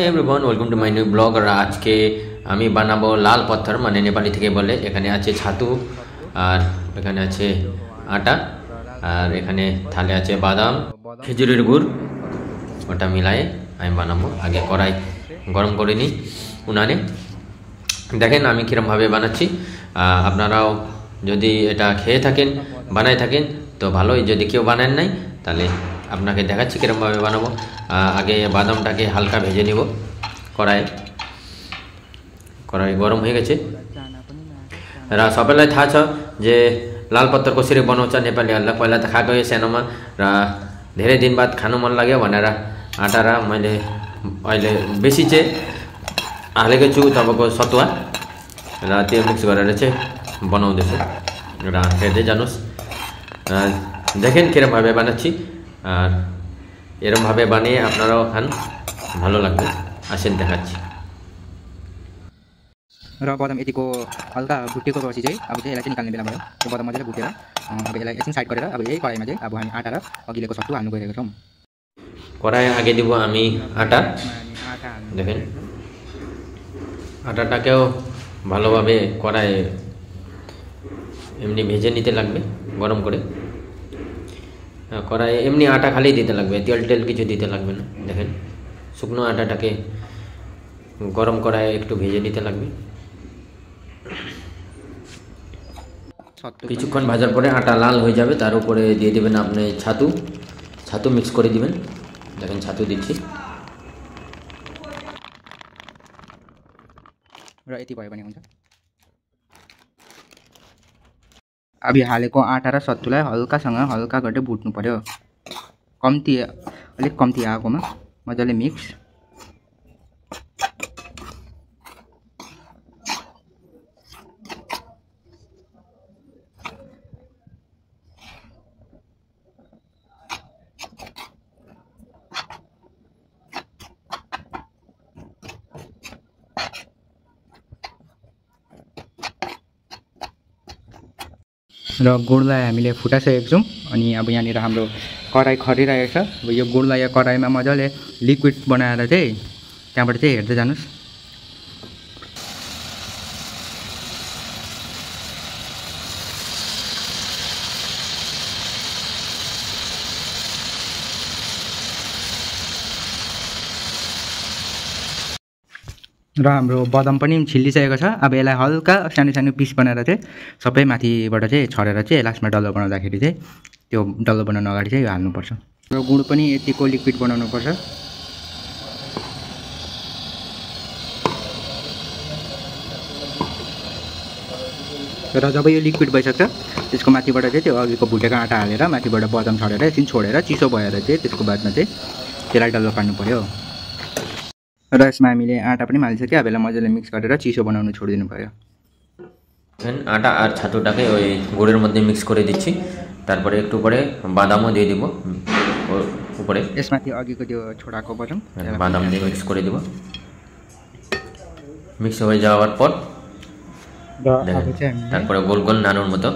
Everyone welcome to my new blog. और आज के আমি বানাবো লাল পাথর মানে নেপালি থেকে বলে। এখানে আছে ছাতু আর এখানে আছে আটা আর এখানে থালে আছে বাদাম খেজুরের গুড়, ওটা মিলায়ে আমি বানাবো। আগে কড়াই গরম করে নিই উনানে। দেখেন আমি কিরমভাবে বানাচ্ছি। আপনারাও যদি এটা খেয়ে থাকেন বানায় থাকেন তো ভালোই, যদি কেউ বানান নাই তাহলে আপনাকে দেখাচ্ছি কিরমভাবে বানাবো। আগে বাদামটাকে হালকা ভেজে নিব কড়াই। कड़ाई गरम हो गए र सबैलाई थाहा छ जे लाल पत्तरको सिरे बनाउँछ नेपालीहरूलाई। पहिला त खाएको सानोमा र धेरै दिन बाद खानु मन लाग्यो भनेर आटा र मैले अहिले बेसी चाहिँ हालेको छु तपाईँको सतुवा र त्यो मिक्स गरेर चाहिँ बनाउँदैछु र हेर्दै जानुहोस्। দেখেন কিরমভাবে বানাচ্ছি আর এরমভাবে বানিয়ে আপনারাও খান, ভালো লাগবে। আসেন দেখাচ্ছি। र बदाम यतिको हल्का भुटेको पछि चाहिँ अब चाहिँ यसलाई चाहिँ निकाल्ने बेला भयो। त्यो बदाम मजाले भुटेर अब यसलाई एकछिन साइड गरेर अब यही कडाईमा चाहिँ अब हामी आटा र अघिल्लोको सत्तु हाल्नु गइरहेको छौँ। কড়াই আগে দিব আমি আটা। দেখেন আটাটাকেও ভালোভাবে কড়াই এমনি ভেজে নিতে লাগবে গরম করে। কড়াই এমনি আটা খালি দিতে লাগবে, তেল টেল কিছু দিতে লাগবে না। দেখেন শুকনো আটাটাকে গরম কড়াইয়ে একটু ভেজে নিতে লাগবে। কিছুক্ষণ ভাজার পরে আটা লাল হয়ে যাবে, তার উপরে দিয়ে দেবেন আপনি ছাতু। ছাতু মিক্স করে দিবেন। দেখেন ছাতু দিচ্ছি। र यति भयो भने हुन्छ। अब हालेको आटा र सत्तुलाई हल्कासँग हल्का गरेर भुट्नु पर्यो। कम्ती अलिक कम्ती आगोमा मजाले मिक्स। र गुडलाई हामीले फुटाइसकेको छौँ। अनि अब यहाँनिर हाम्रो कराई खरिरहेको छ। अब यो गुडलाई यो कराईमा मजाले लिक्विड बनाएर चाहिँ त्यहाँबाट चाहिँ हेर्दै जानुहोस्। र हाम्रो बदाम पनि छिल्लिसकेको छ। अब यसलाई हल्का सानो सानो पिस बनाएर चाहिँ सबै माथिबाट चाहिँ छरेर चाहिँ लास्टमा डल्लो बनाउँदाखेरि चाहिँ त्यो डल्लो बनाउनु अगाडि चाहिँ यो हाल्नुपर्छ। र गुड पनि यतिको लिक्विड बनाउनुपर्छ। र जब यो लिक्विड भइसक्छ त्यसको माथिबाट चाहिँ त्यो अघिको भुटेको आटा हालेर माथिबाट बदाम छरेर एकछिन छोडेर चिसो भएर चाहिँ त्यसको बादमा चाहिँ त्यसलाई डल्लो पार्नु पर्यो। र यसमा हामीले आटा पनि हालिसक्यो। अब यसलाई मजाले मिक्स गरेर चिसो बनाउनु छोडिदिनु भयो। আটা আর ছাতুটাকে ওই গুড়ের মধ্যে মিক্স করে দিচ্ছি। তারপরে একটু পরে বাদামও দিয়ে দিব উপরে। यसमाथि अघिको त्यो छोडाको बदाम বাদাম দিয়ে মিক্স করে দিব। মিক্স হয়ে যাওয়ার পর তারপরে গোল গোল নানুর মতো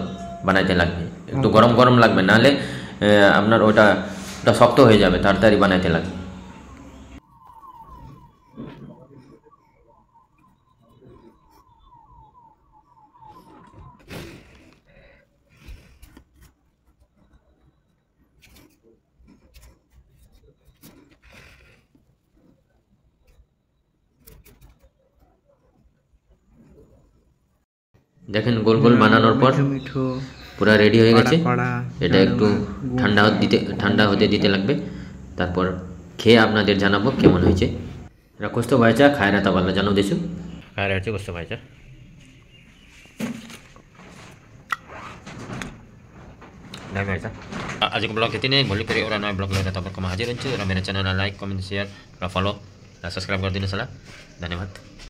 বানাইতে লাগবে। একটু গরম গরম লাগবে, নাহলে আপনার ওটা শক্ত হয়ে যাবে, তাড়াতাড়ি বানাইতে লাগবে। দেখেন গোল গোল বানানোর পর পুরো রেডি হয়ে গেছে। এটা একটু ঠান্ডা হতে দিতে লাগবে। তারপর খেয়ে আপনাদের জানাবো কেমন হয়েছে। र कस्तो भएछ खाएर तपाईँहरूलाई जनाउँदैछु। खाएर चाहिँ कस्तो भएछ। दामी भएछ। आजको ब्लग यति नै। भोलि फेरि एउटा नयाँ ब्लग लिएर तपाईँहरूकोमा हाजिर हुन्छु। र मेरो च्यानललाई लाइक कमेन्ट सेयर र फलो र सब्सक्राइब गरिदिनुहोस् होला। धन्यवाद।